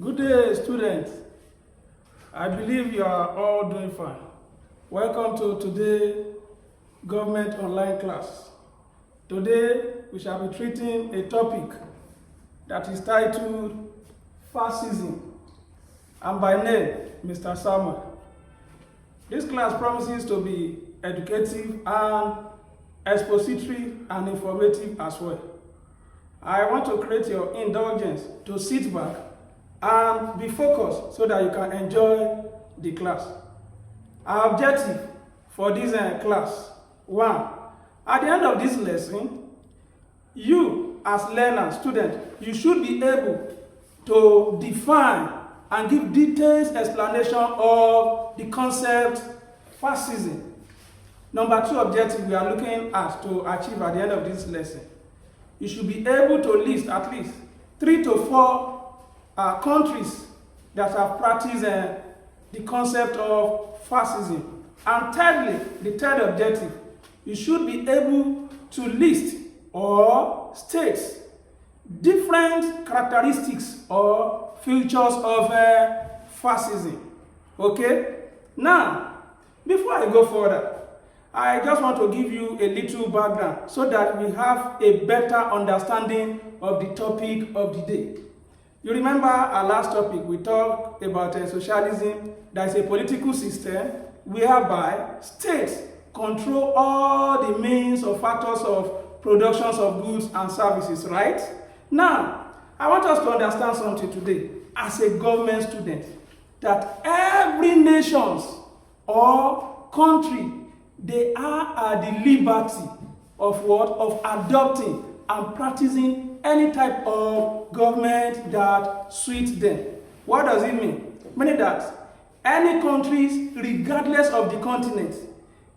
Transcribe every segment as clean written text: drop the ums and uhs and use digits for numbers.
Good day, students. I believe you are all doing fine. Welcome to today's government online class. Today, we shall be treating a topic that is titled Fascism. I'm by name, Mr. Samuel. This class promises to be educative and expository and informative as well. I want to create your indulgence to sit back and be focused so that you can enjoy the class. Our objective for this class, 1, at the end of this lesson, you as learner, student, you should be able to define and give detailed explanation of the concept fascism. Number 2 objective we are looking at to achieve at the end of this lesson. You should be able to list at least 3 to 4 countries that have practiced the concept of fascism. And thirdly, the third objective, you should be able to list or state different characteristics or features of fascism. Okay? Now, before I go further, I just want to give you a little background so that we have a better understanding of the topic of the day. You remember our last topic, we talked about socialism. That is a political system whereby states control all the means or factors of productions of goods and services, right? Now, I want us to understand something today as a government student, that every nation or country, they are at the liberty of what? Of adopting and practicing any type of government that suits them. What does it mean? Meaning that any countries, regardless of the continent,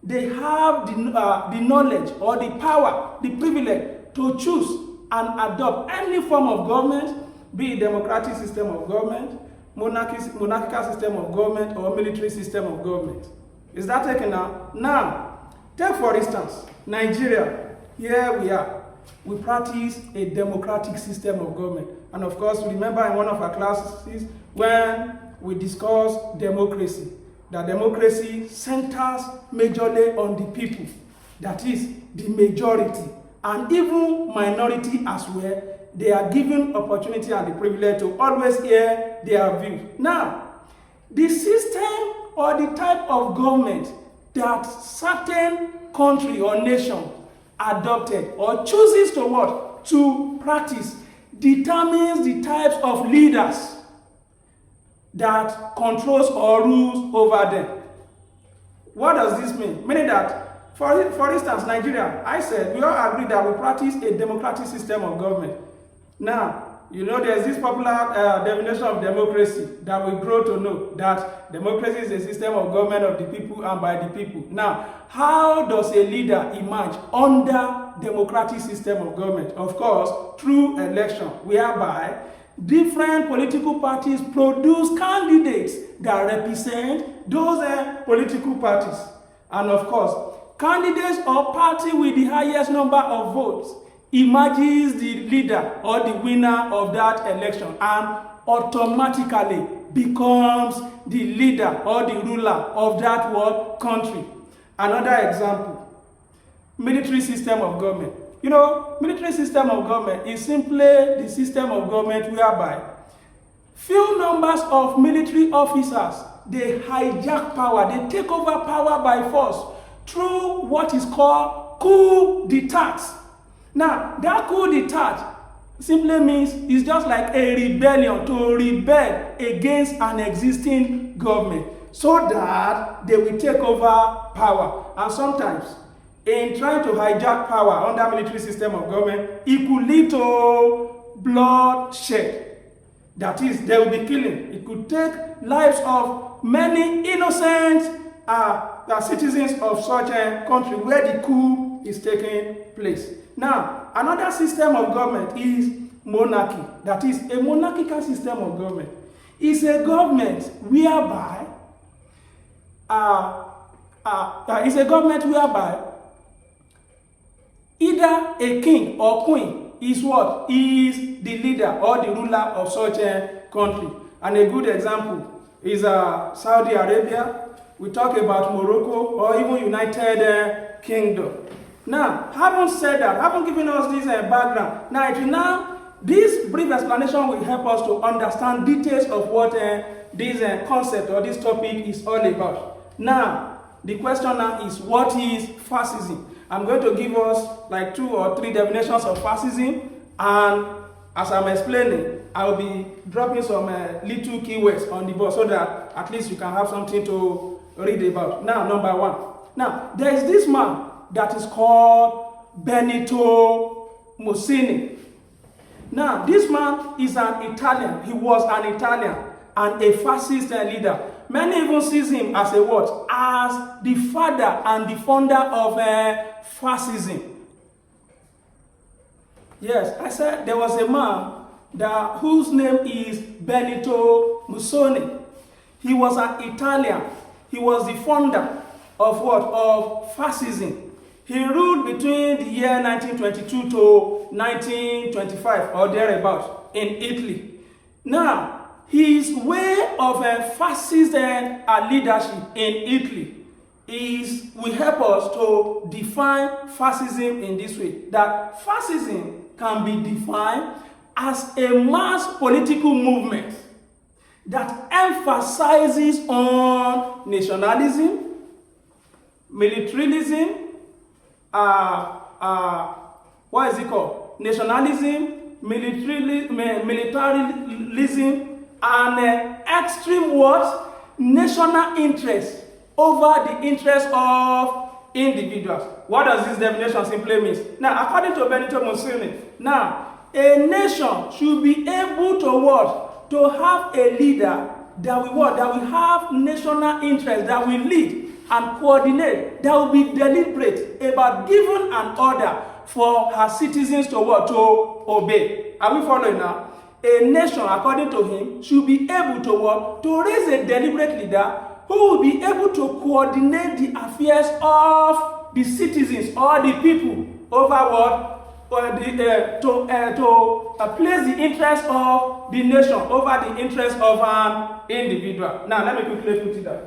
they have the knowledge or the power, the privilege to choose and adopt any form of government, be it democratic system of government, monarchical system of government, or military system of government. Is that taken now? Now, take for instance, Nigeria. Here we are. We practice a democratic system of government. And of course, remember in one of our classes when we discussed democracy, that democracy centers majorly on the people, that is, the majority, and even minority as well. They are given opportunity and the privilege to always hear their views. Now, the system or the type of government that certain country or nation adopted or chooses to what? To practice determines the types of leaders that controls or rules over them. What does this mean? Meaning that, for instance, Nigeria, I said we all agree that we practice a democratic system of government. Now, you know, there's this popular definition of democracy that we grow to know, that democracy is a system of government of the people and by the people. Now, how does a leader emerge under democratic system of government? Of course, through election, whereby different political parties produce candidates that represent those political parties. And of course, candidates or party with the highest number of votes emerges the leader or the winner of that election and automatically becomes the leader or the ruler of that world country. Another example, military system of government. You know, military system of government is simply the system of government whereby few numbers of military officers, they hijack power, they take over power by force through what is called coup d'etat. Now, that coup d'etat simply means it's just like a rebellion, to rebel against an existing government so that they will take over power. And sometimes, in trying to hijack power under military system of government, it could lead to bloodshed. That is, they will be killing. It could take lives of many innocent citizens of such a country where the coup is taking place. Now, another system of government is monarchy. That is, a monarchical system of government. It's a government whereby either a king or queen is what? Is the leader or the ruler of such a country. And a good example is Saudi Arabia. We talk about Morocco or even United Kingdom. Now, having said that, having given us this background, this brief explanation will help us to understand details of what this concept or this topic is all about. Now, the question now is, what is fascism? I'm going to give us like 2 or 3 definitions of fascism, and as I'm explaining, I'll be dropping some little keywords on the board so that at least you can have something to read about. Now, number 1. Now, there is this man that is called Benito Mussolini. Now, this man is an Italian. He was an Italian and a fascist leader. Many even see him as a what? As the father and the founder of fascism. Yes, I said there was a man whose name is Benito Mussolini. He was an Italian. He was the founder of what? Of fascism. He ruled between the year 1922 to 1925 or thereabouts in Italy. Now, his way of fascist leadership in Italy will help us to define fascism in this way. That fascism can be defined as a mass political movement that emphasizes on nationalism, militarism, what is it called? Nationalism, militarism, and extreme what? National interest over the interest of individuals. What does this definition simply mean? Now, according to Benito Mussolini, now, a nation should be able to what? To have a leader that will what? That will have national interest, that will lead and coordinate, that will be deliberate about giving an order for her citizens to what? To obey. Are we following now? A nation, according to him, should be able to what? To raise a deliberate leader who will be able to coordinate the affairs of the citizens or the people over what? To place the interest of the nation over the interest of an individual. Now, let me quickly put it down.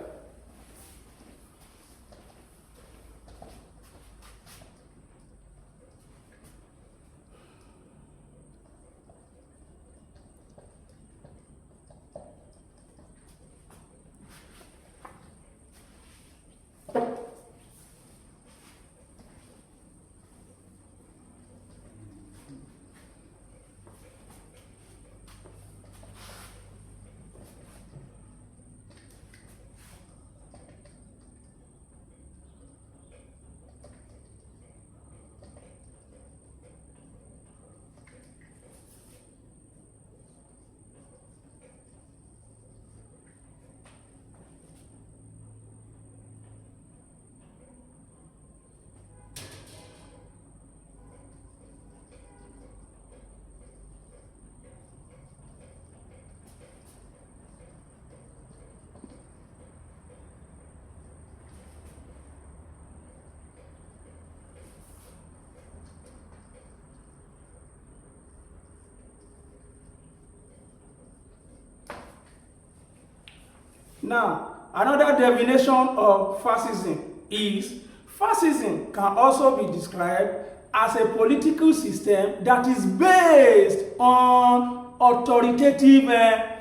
Now, another definition of fascism is fascism can also be described as a political system that is based on authoritative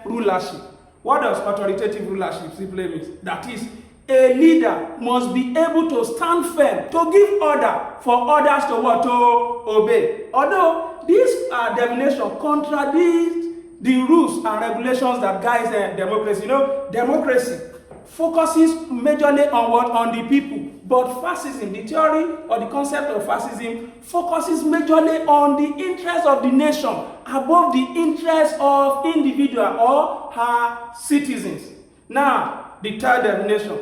rulership. What does authoritative rulership simply mean? That is, a leader must be able to stand firm, to give order for others to what? To obey. Although this definition contradicts the rules and regulations that guide democracy. You know, democracy focuses majorly on what? On the people. But fascism, the theory or the concept of fascism, focuses majorly on the interest of the nation above the interest of individual or her citizens. Now, the third definition.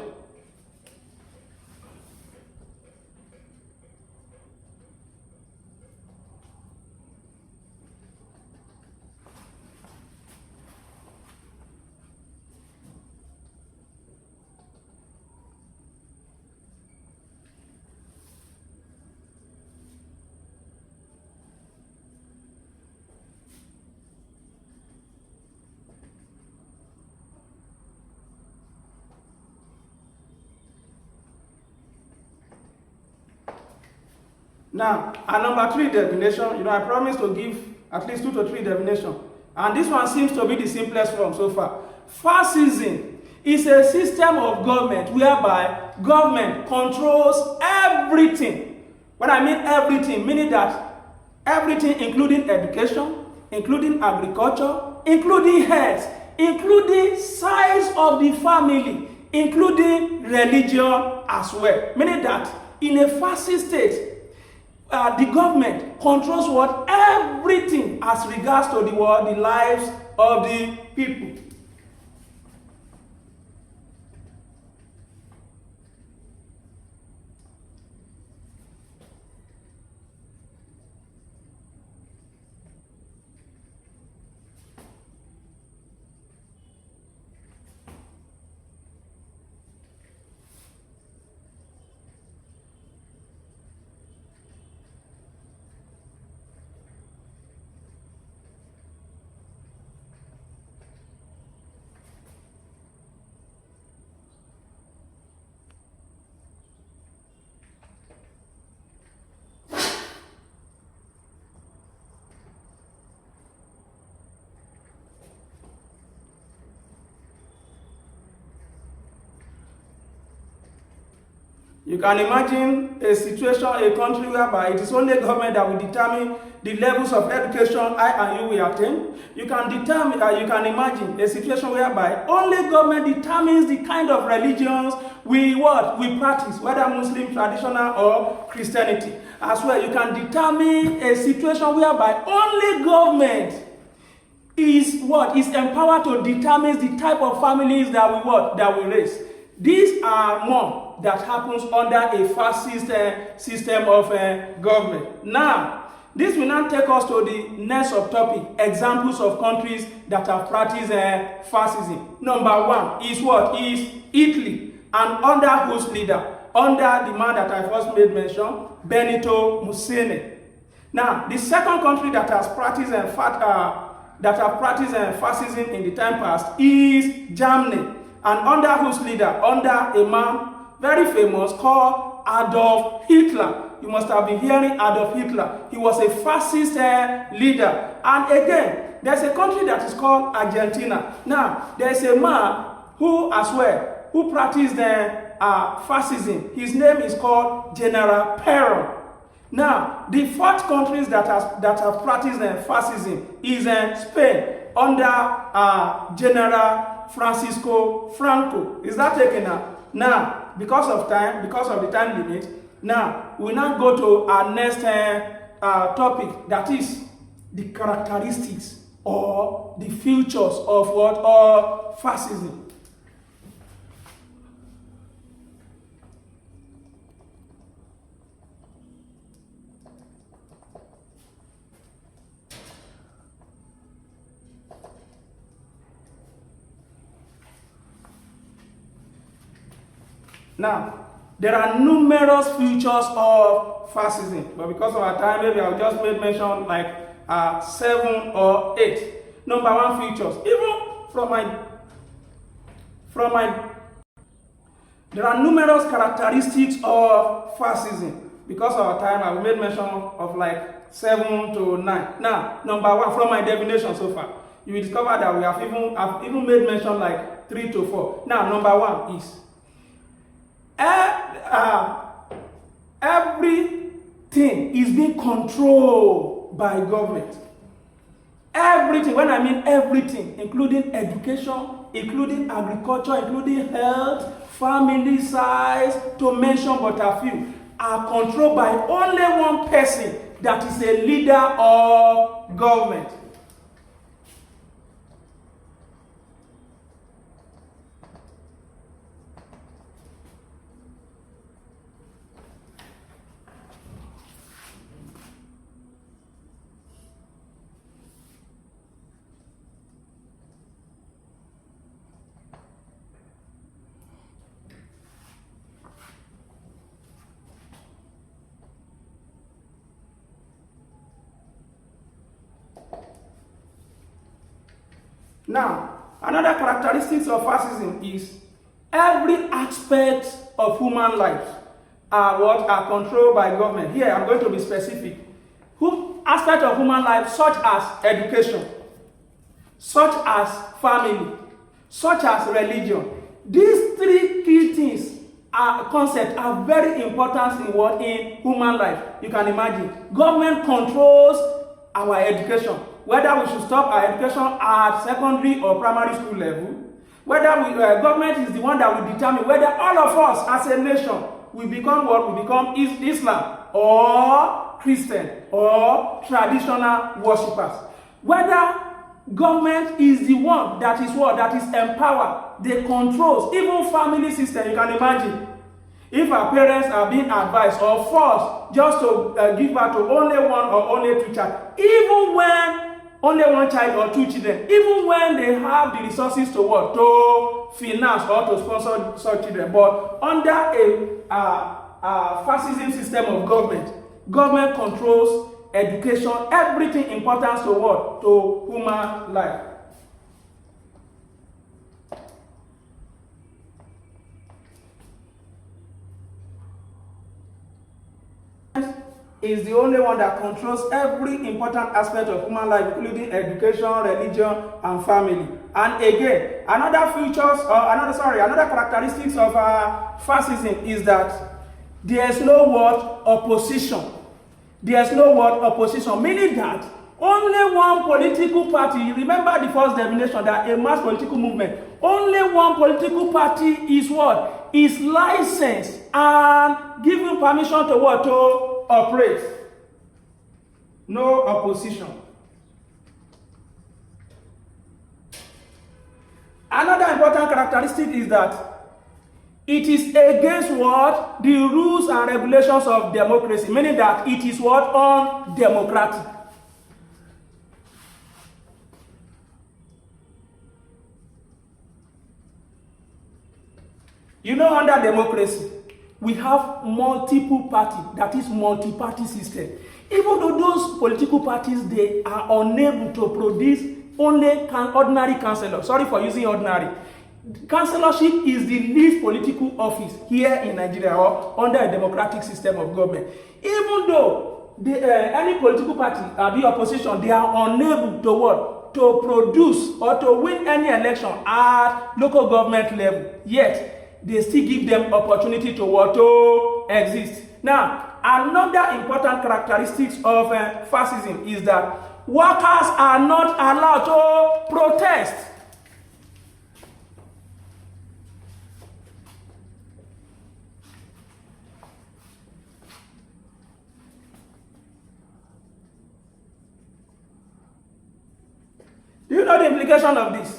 Now, our number 3 definition, I promised to give at least 2 to 3 definitions. And this one seems to be the simplest one so far. Fascism is a system of government whereby government controls everything. When I mean everything, meaning that everything including education, including agriculture, including health, including size of the family, including religion as well. Meaning that in a fascist state, the government controls what? Everything as regards to the world, the lives of the people. You can imagine a situation, a country whereby it is only government that will determine the levels of education I and you will attain. You can imagine a situation whereby only government determines the kind of religions we practice, whether Muslim, traditional, or Christianity. As well, you can determine a situation whereby only government is empowered to determine the type of families that we raise. These are more that happens under a fascist system of government. Now, this will now take us to the next subtopic, examples of countries that have practiced fascism. Number 1 is what? Is Italy, and under whose leader? Under the man that I first made mention, Benito Mussolini. Now, the second country that has practiced fascism in the time past is Germany. And under whose leader? Under a man very famous called Adolf Hitler. You must have been hearing Adolf Hitler. He was a fascist leader. And again, there's a country that is called Argentina. Now, there's a man who practiced fascism. His name is called General Perón. Now, the fourth countries that have practiced fascism is Spain under General Francisco Franco. Is that taken now? Now, because of the time limit, now we now go to our next topic, that is the characteristics or the features of what? Or fascism. Now, there are numerous features of fascism, but because of our time, maybe I'll just make mention like 7 or 8. Number 1 features, even there are numerous characteristics of fascism. Because of our time, I will make mention of like 7 to 9. Now, number 1, from my definition so far, you will discover that I've even made mention like 3 to 4. Now, number 1 is everything is being controlled by government. Everything, when I mean everything, including education, including agriculture, including health, family size, to mention but a few, are controlled by only one person that is a leader of government. Now, another characteristic of fascism is every aspect of human life, are controlled by government. Here, I'm going to be specific. Aspect of human life such as education, such as family, such as religion. These three key things concepts are very important in human life. You can imagine. Government controls our education. Whether we should stop our education at secondary or primary school level, whether government is the one that will determine whether all of us as a nation will become what? We become Islam or Christian or traditional worshippers. Whether government is the one that is what? That is empowered, they controls, even family system. You can imagine. If our parents are being advised or forced just to give birth to only one or only two child, even when only one child or two children, even when they have the resources to what? To finance or to sponsor such children. But under a fascism system of government controls education, everything important to what? To human life. Is the only one that controls every important aspect of human life, including education, religion, and family. And again, another characteristics of fascism is that there is no word opposition. There is no word opposition, meaning that only one political party, you remember the first definition that a mass political movement, only one political party is what? Is licensed and given permission to what? To operate. No opposition. Another important characteristic is that it is against what? The rules and regulations of democracy, meaning that it is what? Undemocratic. You know, under democracy, we have multiple party, that is multi-party system. Even though those political parties, they are unable to produce only ordinary councillor. Sorry for using ordinary. Councillorship is the least political office here in Nigeria or under a democratic system of government. Even though any political party the opposition, they are unable to what? To produce or to win any election at local government level. Yet, they still give them opportunity to what? To exist. Now, another important characteristics of fascism is that workers are not allowed to protest. Do you know the implication of this?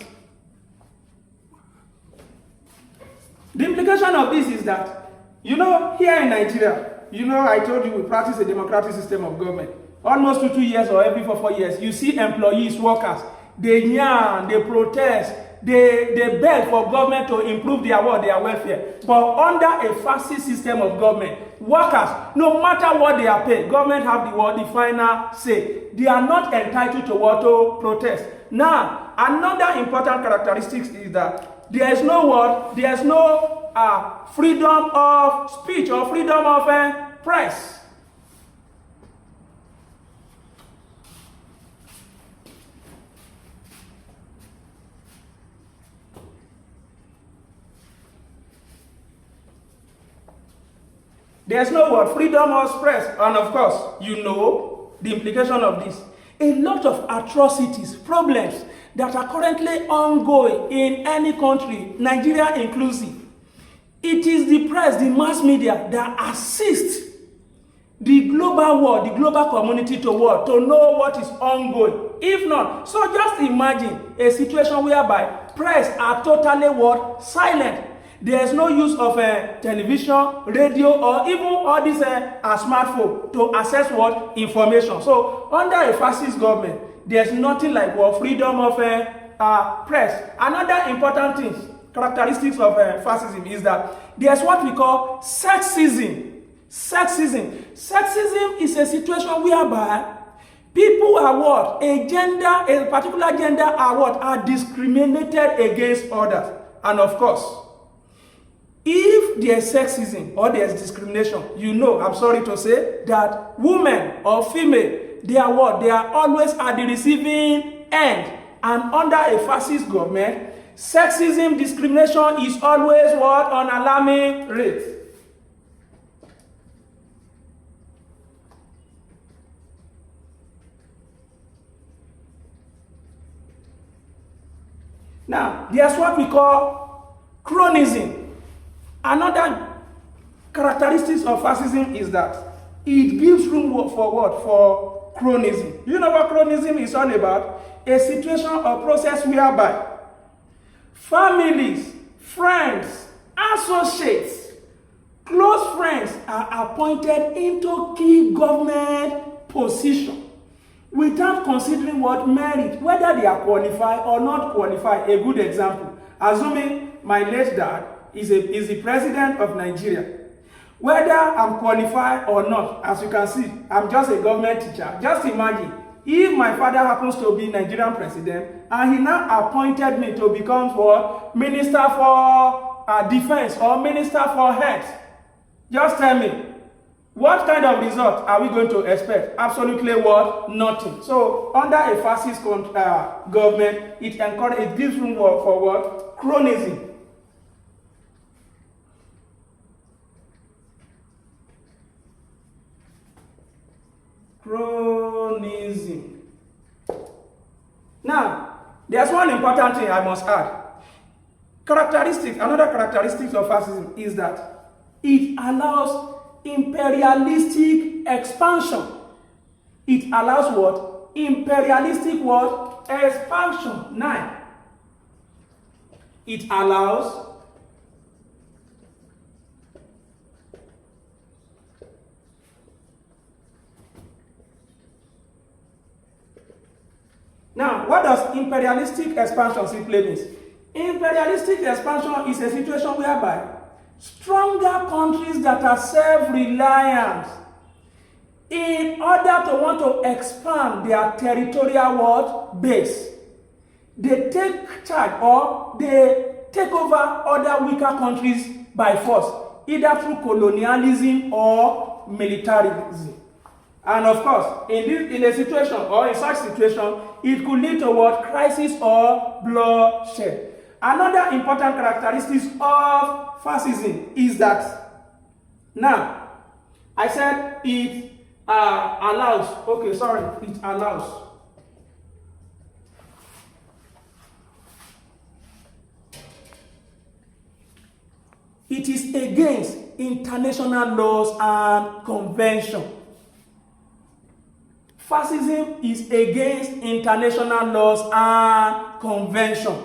The implication of this is that, you know, here in Nigeria, you know, I told you we practice a democratic system of government. Almost 2 years or every 4 years, you see employees, workers, they yarn, they protest, they beg for government to improve their welfare. But under a fascist system of government, workers, no matter what they are paid, government have the final say. They are not entitled to what? To protest. Now, another important characteristic is that there is no word, there is no freedom of speech or freedom of press. There is no word, freedom of press. And of course, you know the implication of this. A lot of atrocities, problems that are currently ongoing in any country, Nigeria inclusive. It is the press, the mass media that assist the global world, the global community to what? To know what is ongoing. If not, so just imagine a situation whereby press are totally what? Silent. There is no use of television, radio, or even all these smartphone to access what? Information. So under a fascist government, there's nothing like what? Freedom of press. Another important thing, characteristics of fascism is that there's what we call sexism. Sexism is a situation whereby people are what? A particular gender are what? Are discriminated against others. And of course, If there's sexism or there's discrimination, you know, I'm sorry to say, that women or female, they are what? They are always at the receiving end. And under a fascist government, sexism, discrimination is always what? On alarming rate. Now, there's what we call chronism. Another characteristic of fascism is that it gives room for what? For chronism. You know what chronism is all about? A situation or process whereby families, friends, associates, close friends are appointed into key government position without considering what merit, whether they are qualified or not qualified. A good example, assuming my late dad is the president of Nigeria. Whether I'm qualified or not, as you can see, I'm just a government teacher. Just imagine, if my father happens to be Nigerian president, and he now appointed me to become what? Minister for Defense or Minister for Health. Just tell me, what kind of result are we going to expect? Absolutely what? Nothing. So, under a fascist government, it gives room for what? Chronism. Chronism. Now, there's one important thing I must add. Another characteristic of fascism is that it allows imperialistic expansion. It allows what? Imperialistic what? Expansion. 9. It allows Now, what does imperialistic expansion simply mean? Imperialistic expansion is a situation whereby stronger countries that are self-reliant, in order to want to expand their territorial what? Base, they take charge or they take over other weaker countries by force, either through colonialism or militarism. And of course, in a situation or in such situation, it could lead to what? Crisis or bloodshed. Another important characteristic of fascism is that, now, I said it allows, it allows. It is against international laws and conventions. Fascism is against international laws and convention.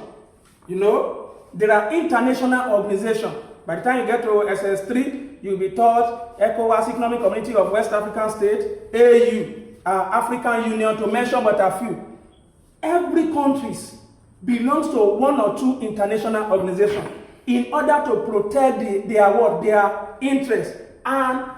You know, there are international organizations. By the time you get to SS3, you'll be taught ECOWAS, Economic Community of West African States, AU, African Union, to mention but a few. Every country belongs to one or two international organizations in order to protect their interests. And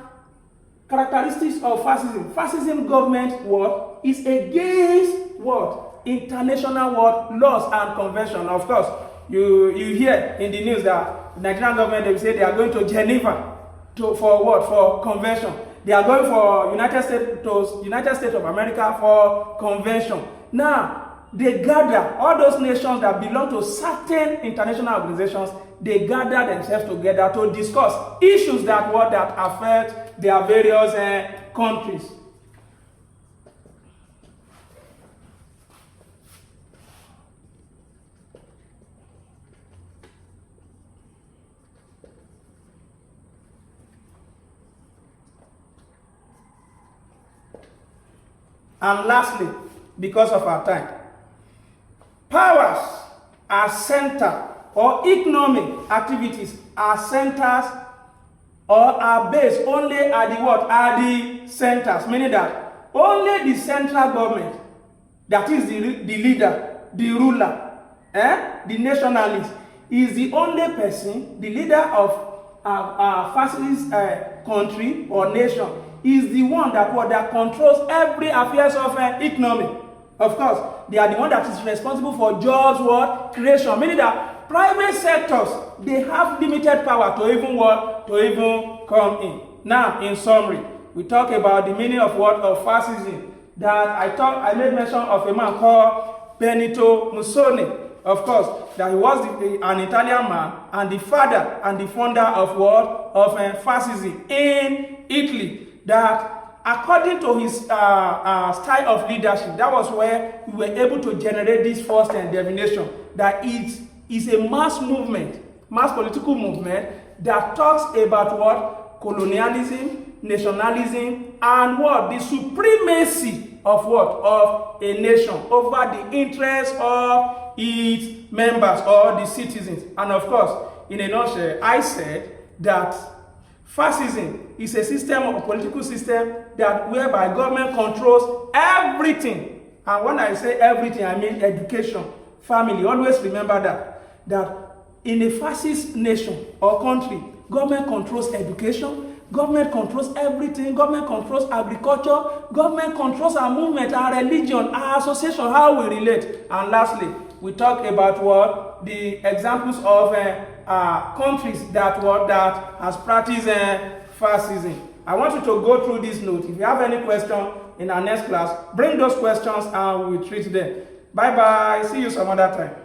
characteristics of fascism. Fascism government what? Is against what? International what? Laws and convention. Of course, you hear in the news that the Nigerian government, they will say they are going to Geneva for what? For convention. They are going for United States of America for convention. Now, they gather, all those nations that belong to certain international organizations, they gather themselves together to discuss issues that affect their various countries. And lastly, because of our time, powers are centered, or economic activities are centers or are based only at the what? At the centers, meaning that only the central government, that is the leader, the ruler, the nationalist, is the only person, the leader of a fascist country or nation, is the one that controls every affairs of economy. Of course, they are the one that is responsible for jobs creation, meaning that private sectors they have limited power to even what? To even come in. Now, in summary, we talk about the meaning of what? Of fascism. That I made mention of a man called Benito Mussolini. Of course, that he was an Italian man and the father and the founder of what? Of fascism in Italy. That according to his style of leadership, that was where we were able to generate this first definition. That it is a mass movement, mass political movement that talks about what? Colonialism, nationalism, and what? The supremacy of what? Of a nation over the interests of its members or the citizens. And of course, in a nutshell, I said that fascism is a system, a political system that whereby government controls everything. And when I say everything, I mean education, family. Always remember that in a fascist nation or country, government controls education, government controls everything, government controls agriculture, government controls our movement, our religion, our association, how we relate. And lastly, we talk about what? The examples of countries that has practiced fascism. I want you to go through this note. If you have any question in our next class, bring those questions and we'll treat them. Bye-bye. See you some other time.